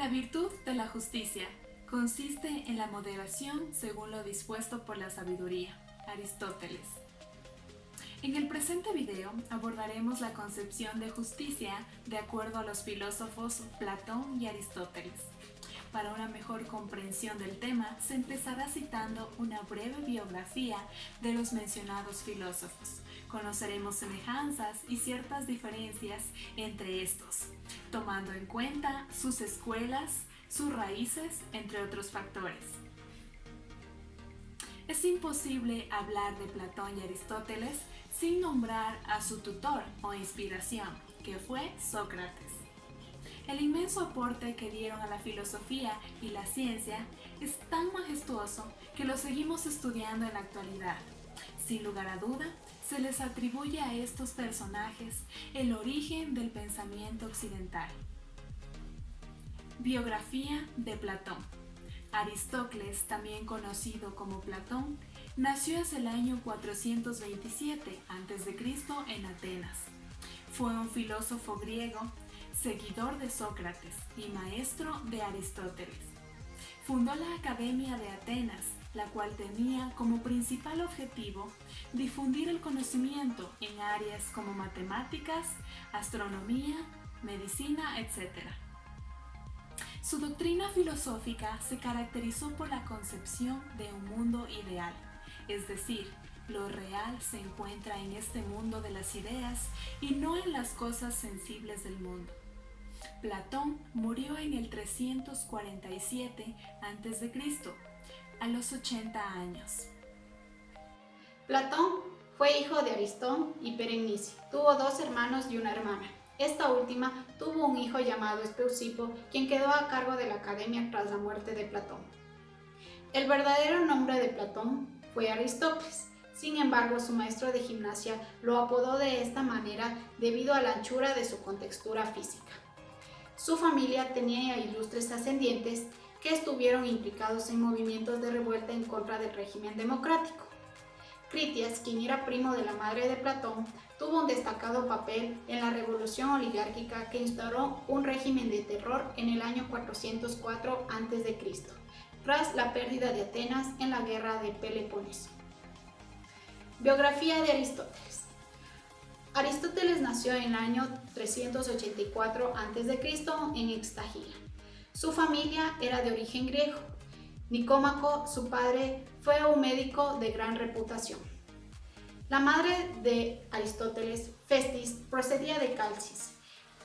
La virtud de la justicia consiste en la moderación según lo dispuesto por la sabiduría. Aristóteles. En el presente video abordaremos la concepción de justicia de acuerdo a los filósofos Platón y Aristóteles. Para una mejor comprensión del tema, se empezará citando una breve biografía de los mencionados filósofos. Conoceremos semejanzas y ciertas diferencias entre estos, tomando en cuenta sus escuelas, sus raíces, entre otros factores. Es imposible hablar de Platón y Aristóteles sin nombrar a su tutor o inspiración, que fue Sócrates. El inmenso aporte que dieron a la filosofía y la ciencia es tan majestuoso que lo seguimos estudiando en la actualidad. Sin lugar a duda, se les atribuye a estos personajes el origen del pensamiento occidental. Biografía de Platón. Aristócles, también conocido como Platón, nació hacia el año 427 a.C. en Atenas. Fue un filósofo griego, seguidor de Sócrates y maestro de Aristóteles. Fundó la Academia de Atenas, la cual tenía como principal objetivo difundir el conocimiento en áreas como matemáticas, astronomía, medicina, etc. Su doctrina filosófica se caracterizó por la concepción de un mundo ideal, es decir, lo real se encuentra en este mundo de las ideas y no en las cosas sensibles del mundo. Platón murió en el 347 a.C., a los 80 años. Platón fue hijo de Aristón y Berenice. Tuvo 2 hermanos y una hermana. Esta última tuvo un hijo llamado Espeusipo, quien quedó a cargo de la academia tras la muerte de Platón. El verdadero nombre de Platón fue Aristócles. Sin embargo, su maestro de gimnasia lo apodó de esta manera debido a la anchura de su contextura física. Su familia tenía ilustres ascendientes que estuvieron implicados en movimientos de revuelta en contra del régimen democrático. Critias, quien era primo de la madre de Platón, tuvo un destacado papel en la revolución oligárquica que instauró un régimen de terror en el año 404 a.C., tras la pérdida de Atenas en la guerra de Peloponeso. Biografía de Aristóteles. Aristóteles nació en el año 384 a.C. en Estagira. Su familia era de origen griego. Nicómaco, su padre, fue un médico de gran reputación. La madre de Aristóteles, Festis, procedía de Calcis,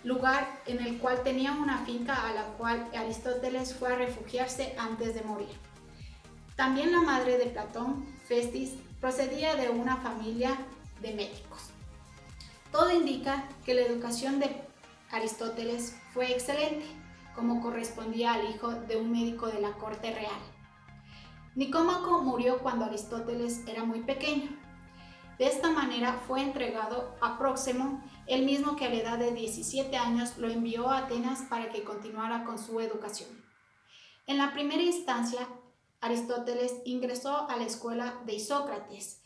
lugar en el cual tenía una finca a la cual Aristóteles fue a refugiarse antes de morir. También la madre de Platón, Festis, procedía de una familia de médicos. Todo indica que la educación de Aristóteles fue excelente, como correspondía al hijo de un médico de la corte real. Nicómaco murió cuando Aristóteles era muy pequeño. De esta manera fue entregado a Próximo, el mismo que a la edad de 17 años lo envió a Atenas para que continuara con su educación. En la primera instancia, Aristóteles ingresó a la escuela de Isócrates,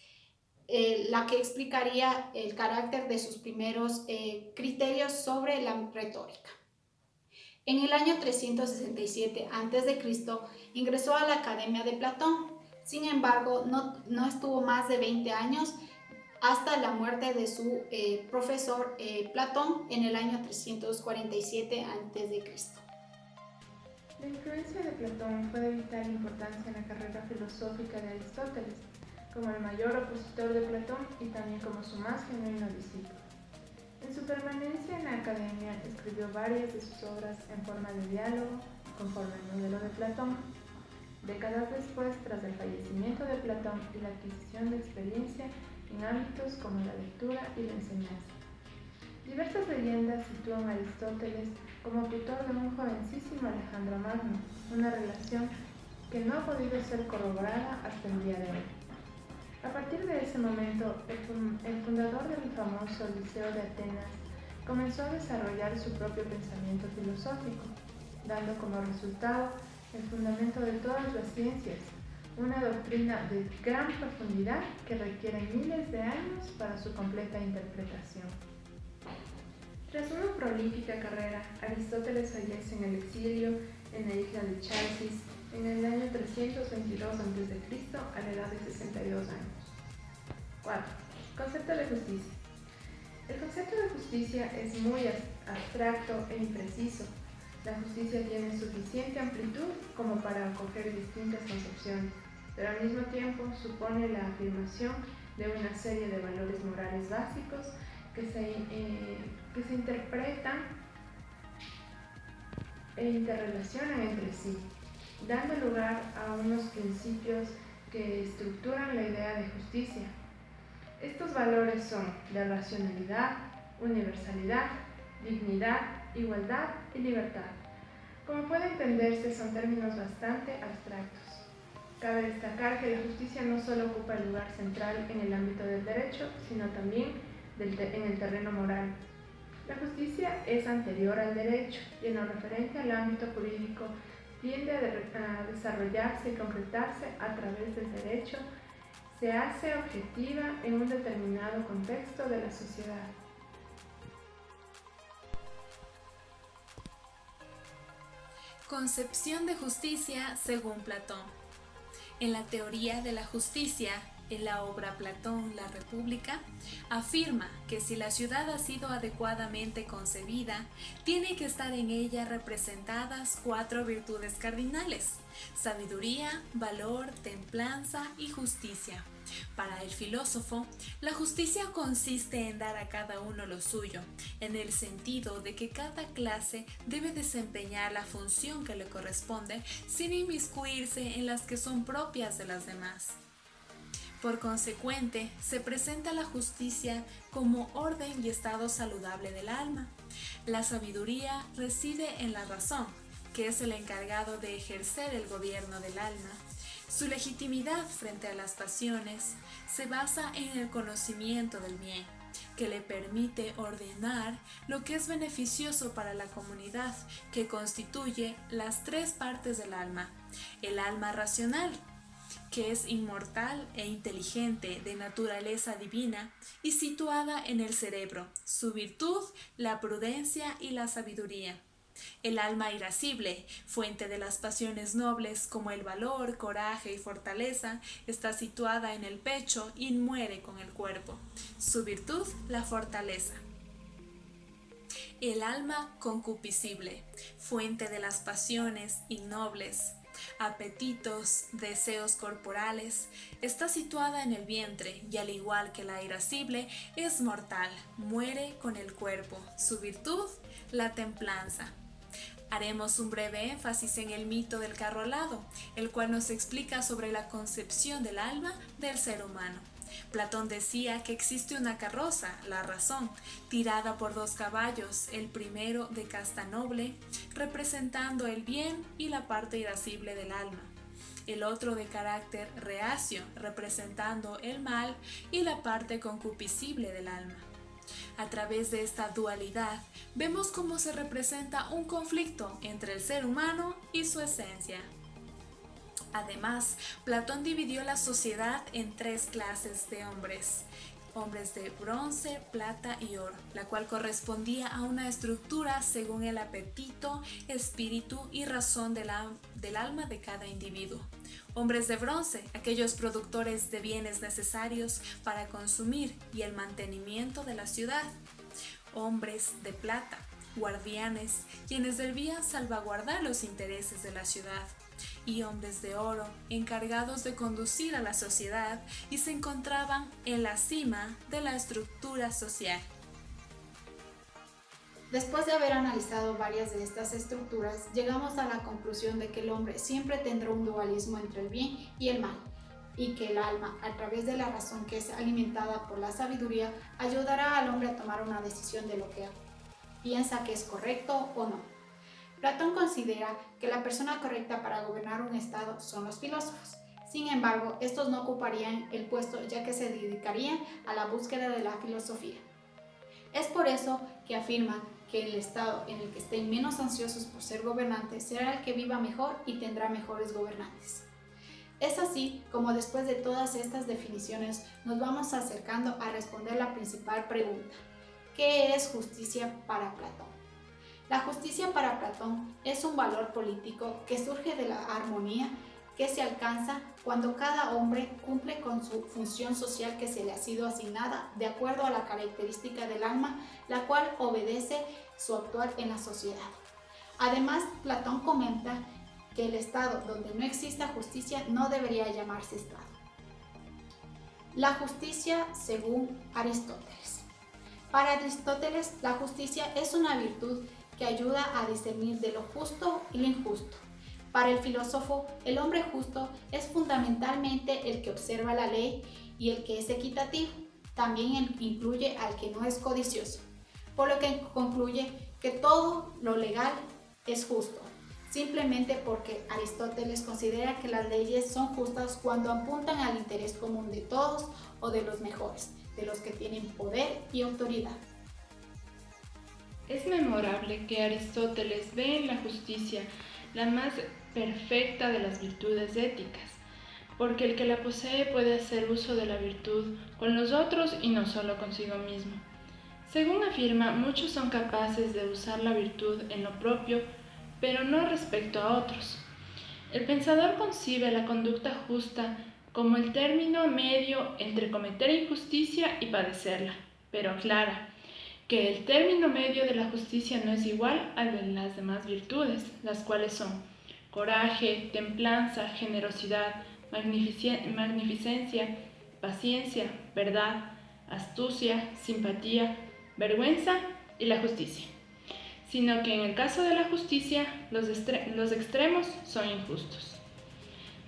la que explicaría el carácter de sus primeros criterios sobre la retórica. En el año 367 a.C. ingresó a la Academia de Platón. Sin embargo, no estuvo más de 20 años hasta la muerte de su profesor Platón en el año 347 a.C. La influencia de Platón fue de vital importancia en la carrera filosófica de Aristóteles, como el mayor opositor de Platón y también como su más genuino discípulo. En su permanencia en la academia escribió varias de sus obras en forma de diálogo, conforme al modelo de Platón. Décadas después, tras el fallecimiento de Platón y la adquisición de experiencia en ámbitos como la lectura y la enseñanza. Diversas leyendas sitúan a Aristóteles como tutor de un jovencísimo Alejandro Magno, una relación que no ha podido ser corroborada hasta el día de hoy. A partir de ese momento, el fundador del famoso Liceo de Atenas comenzó a desarrollar su propio pensamiento filosófico, dando como resultado el fundamento de todas las ciencias, una doctrina de gran profundidad que requiere miles de años para su completa interpretación. Tras una prolífica carrera, Aristóteles fallece en el exilio en la isla de Chalcis en el año 322 a.C. a la edad de 62 años. 4. Concepto de justicia. El concepto de justicia es muy abstracto e impreciso. La justicia tiene suficiente amplitud como para acoger distintas concepciones, pero al mismo tiempo supone la afirmación de una serie de valores morales básicos que se interpretan e interrelacionan entre sí, dando lugar a unos principios que estructuran la idea de justicia. Estos valores son la racionalidad, universalidad, dignidad, igualdad y libertad. Como puede entenderse, son términos bastante abstractos. Cabe destacar que la justicia no solo ocupa el lugar central en el ámbito del derecho, sino también en el terreno moral. La justicia es anterior al derecho y en lo referente al ámbito jurídico tiende a desarrollarse y concretarse a través del derecho. Se hace objetiva en un determinado contexto de la sociedad. Concepción de justicia según Platón. En la teoría de la justicia, en la obra Platón, La República, afirma que si la ciudad ha sido adecuadamente concebida, tiene que estar en ella representadas 4 virtudes cardinales: sabiduría, valor, templanza y justicia. Para el filósofo, la justicia consiste en dar a cada uno lo suyo, en el sentido de que cada clase debe desempeñar la función que le corresponde sin inmiscuirse en las que son propias de las demás. Por consecuente, se presenta la justicia como orden y estado saludable del alma. La sabiduría reside en la razón, que es el encargado de ejercer el gobierno del alma. Su legitimidad frente a las pasiones se basa en el conocimiento del bien, que le permite ordenar lo que es beneficioso para la comunidad, que constituye las 3 partes del alma: el alma racional, que es inmortal e inteligente, de naturaleza divina y situada en el cerebro, su virtud, la prudencia y la sabiduría. El alma irascible, fuente de las pasiones nobles como el valor, coraje y fortaleza, está situada en el pecho y muere con el cuerpo. Su virtud, la fortaleza. El alma concupiscible, fuente de las pasiones innobles, apetitos, deseos corporales, está situada en el vientre y, al igual que la irascible, es mortal, muere con el cuerpo. Su virtud, la templanza. Haremos un breve énfasis en el mito del carro alado, el cual nos explica sobre la concepción del alma del ser humano. Platón decía que existe una carroza, la razón, tirada por 2 caballos, el primero de casta noble, representando el bien y la parte irascible del alma, el otro de carácter reacio, representando el mal y la parte concupiscible del alma. A través de esta dualidad, vemos cómo se representa un conflicto entre el ser humano y su esencia. Además, Platón dividió la sociedad en 3 clases de hombres: hombres de bronce, plata y oro, la cual correspondía a una estructura según el apetito, espíritu y razón del alma de cada individuo. Hombres de bronce, aquellos productores de bienes necesarios para consumir y el mantenimiento de la ciudad. Hombres de plata, guardianes, quienes debían salvaguardar los intereses de la ciudad. Y hombres de oro, encargados de conducir a la sociedad y se encontraban en la cima de la estructura social. Después de haber analizado varias de estas estructuras, llegamos a la conclusión de que el hombre siempre tendrá un dualismo entre el bien y el mal, y que el alma, a través de la razón que es alimentada por la sabiduría, ayudará al hombre a tomar una decisión de lo que piensa que es correcto o no. Platón considera que la persona correcta para gobernar un estado son los filósofos. Sin embargo, estos no ocuparían el puesto, ya que se dedicarían a la búsqueda de la filosofía. Es por eso que afirma que el estado en el que estén menos ansiosos por ser gobernantes será el que viva mejor y tendrá mejores gobernantes. Es así como, después de todas estas definiciones, nos vamos acercando a responder la principal pregunta: ¿qué es justicia para Platón? La justicia para Platón es un valor político que surge de la armonía que se alcanza cuando cada hombre cumple con su función social que se le ha sido asignada de acuerdo a la característica del alma, la cual obedece su actuar en la sociedad. Además, Platón comenta que el estado donde no exista justicia no debería llamarse estado. La justicia según Aristóteles. Para Aristóteles, la justicia es una virtud que ayuda a discernir de lo justo y lo injusto. Para el filósofo, el hombre justo es fundamentalmente el que observa la ley y el que es equitativo. También incluye al que no es codicioso, por lo que concluye que todo lo legal es justo, simplemente porque Aristóteles considera que las leyes son justas cuando apuntan al interés común de todos o de los mejores, de los que tienen poder y autoridad. Es memorable que Aristóteles ve en la justicia la más perfecta de las virtudes éticas, porque el que la posee puede hacer uso de la virtud con los otros y no solo consigo mismo. Según afirma, muchos son capaces de usar la virtud en lo propio, pero no respecto a otros. El pensador concibe la conducta justa como el término medio entre cometer injusticia y padecerla, pero aclara que el término medio de la justicia no es igual al de las demás virtudes, las cuales son coraje, templanza, generosidad, magnificencia, paciencia, verdad, astucia, simpatía, vergüenza y la justicia, sino que en el caso de la justicia los extremos son injustos.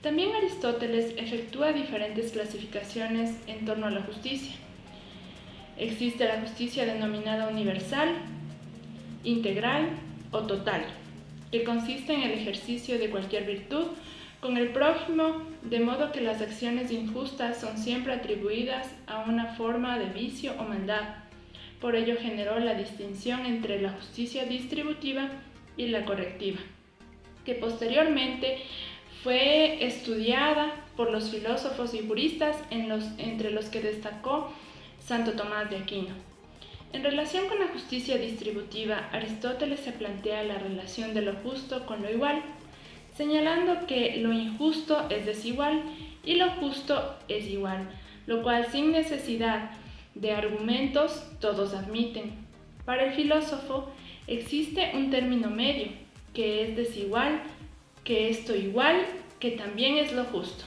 También Aristóteles efectúa diferentes clasificaciones en torno a la justicia. Existe la justicia denominada universal, integral o total, que consiste en el ejercicio de cualquier virtud con el prójimo, de modo que las acciones injustas son siempre atribuidas a una forma de vicio o maldad. Por ello generó la distinción entre la justicia distributiva y la correctiva, que posteriormente fue estudiada por los filósofos y juristas, entre los que destacó Santo Tomás de Aquino. En relación con la justicia distributiva, Aristóteles se plantea la relación de lo justo con lo igual, señalando que lo injusto es desigual y lo justo es igual, lo cual sin necesidad de argumentos todos admiten. Para el filósofo existe un término medio, que es desigual, que esto igual, que también es lo justo.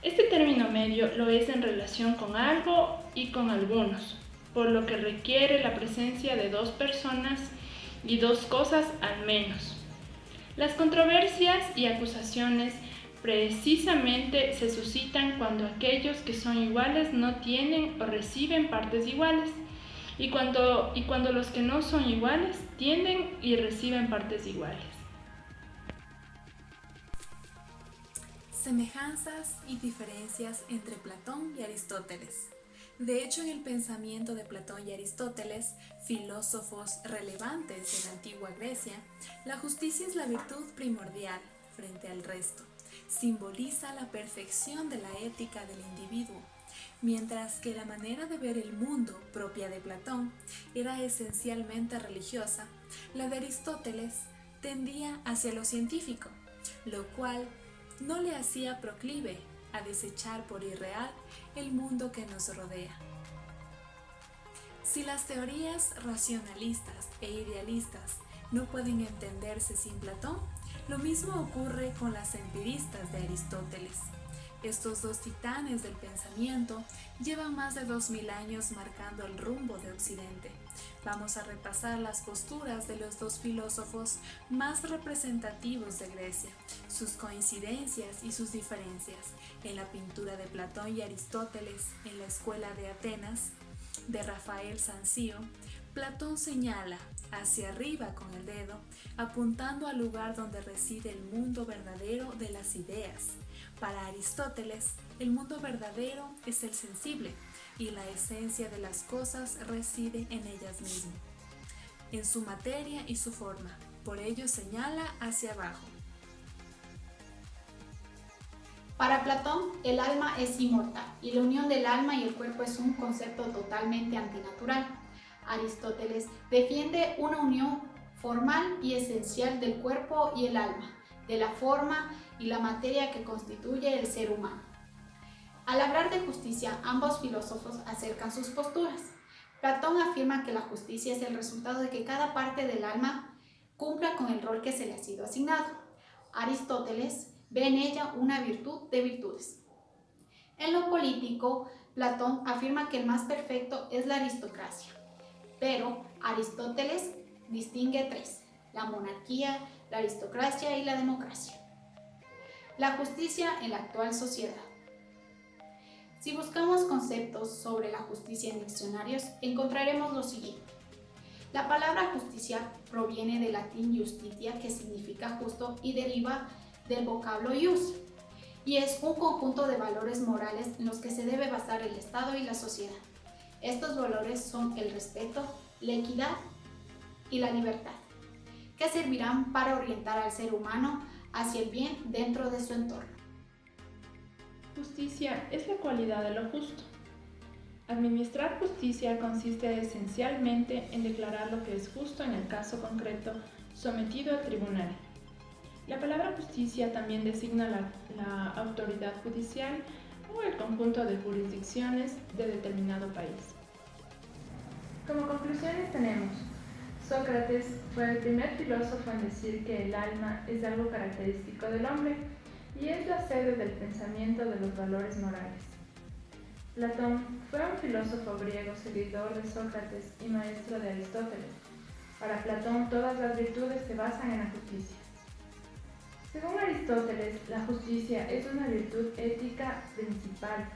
Este término medio lo es en relación con algo y con algunos, por lo que requiere la presencia de dos personas y dos cosas al menos. Las controversias y acusaciones precisamente se suscitan cuando aquellos que son iguales no tienen o reciben partes iguales, y cuando los que no son iguales tienen y reciben partes iguales. Semejanzas y diferencias entre Platón y Aristóteles. De hecho, en el pensamiento de Platón y Aristóteles, filósofos relevantes de la antigua Grecia, la justicia es la virtud primordial frente al resto. Simboliza la perfección de la ética del individuo, mientras que la manera de ver el mundo propia de Platón era esencialmente religiosa. La de Aristóteles tendía hacia lo científico, lo cual no le hacía proclive a desechar por irreal el mundo que nos rodea. Si las teorías racionalistas e idealistas no pueden entenderse sin Platón, lo mismo ocurre con las empiristas de Aristóteles. Estos dos titanes del pensamiento llevan más de 2000 años marcando el rumbo de Occidente. Vamos a repasar las posturas de los dos filósofos más representativos de Grecia, sus coincidencias y sus diferencias. En la pintura de Platón y Aristóteles en la escuela de Atenas, de Rafael Sanzio, Platón señala hacia arriba con el dedo, apuntando al lugar donde reside el mundo verdadero de las ideas. Para Aristóteles, el mundo verdadero es el sensible y la esencia de las cosas reside en ellas mismas, en su materia y su forma. Por ello señala hacia abajo. Para Platón, el alma es inmortal y la unión del alma y el cuerpo es un concepto totalmente antinatural. Aristóteles defiende una unión formal y esencial del cuerpo y el alma, de la forma y la materia que constituye el ser humano. Al hablar de justicia, ambos filósofos acercan sus posturas. Platón afirma que la justicia es el resultado de que cada parte del alma cumpla con el rol que se le ha sido asignado. Aristóteles ve en ella una virtud de virtudes. En lo político, Platón afirma que el más perfecto es la aristocracia, pero Aristóteles distingue tres: la monarquía, la aristocracia y la democracia. La justicia en la actual sociedad. Si buscamos conceptos sobre la justicia en diccionarios, encontraremos lo siguiente. La palabra justicia proviene del latín justitia, que significa justo y deriva del vocablo ius, y es un conjunto de valores morales en los que se debe basar el Estado y la sociedad. Estos valores son el respeto, la equidad y la libertad, que servirán para orientar al ser humano hacia el bien dentro de su entorno. Justicia es la cualidad de lo justo. Administrar justicia consiste esencialmente en declarar lo que es justo en el caso concreto sometido al tribunal. La palabra justicia también designa la autoridad judicial o el conjunto de jurisdicciones de determinado país. Como conclusiones tenemos: Sócrates fue el primer filósofo en decir que el alma es algo característico del hombre y es la sede del pensamiento de los valores morales. Platón fue un filósofo griego seguidor de Sócrates y maestro de Aristóteles. Para Platón, todas las virtudes se basan en la justicia. Según Aristóteles, la justicia es una virtud ética principal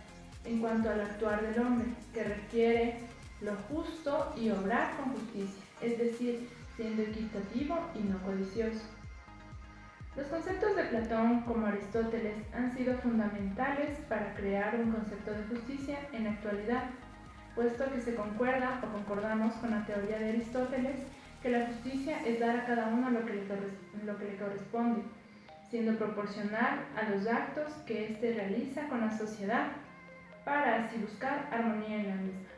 en cuanto al actuar del hombre, que requiere lo justo y obrar con justicia, es decir, siendo equitativo y no codicioso. Los conceptos de Platón, como Aristóteles, han sido fundamentales para crear un concepto de justicia en la actualidad, puesto que se concuerda o concordamos con la teoría de Aristóteles que la justicia es dar a cada uno lo que le corresponde, siendo proporcional a los actos que éste realiza con la sociedad, para así buscar armonía en la misma.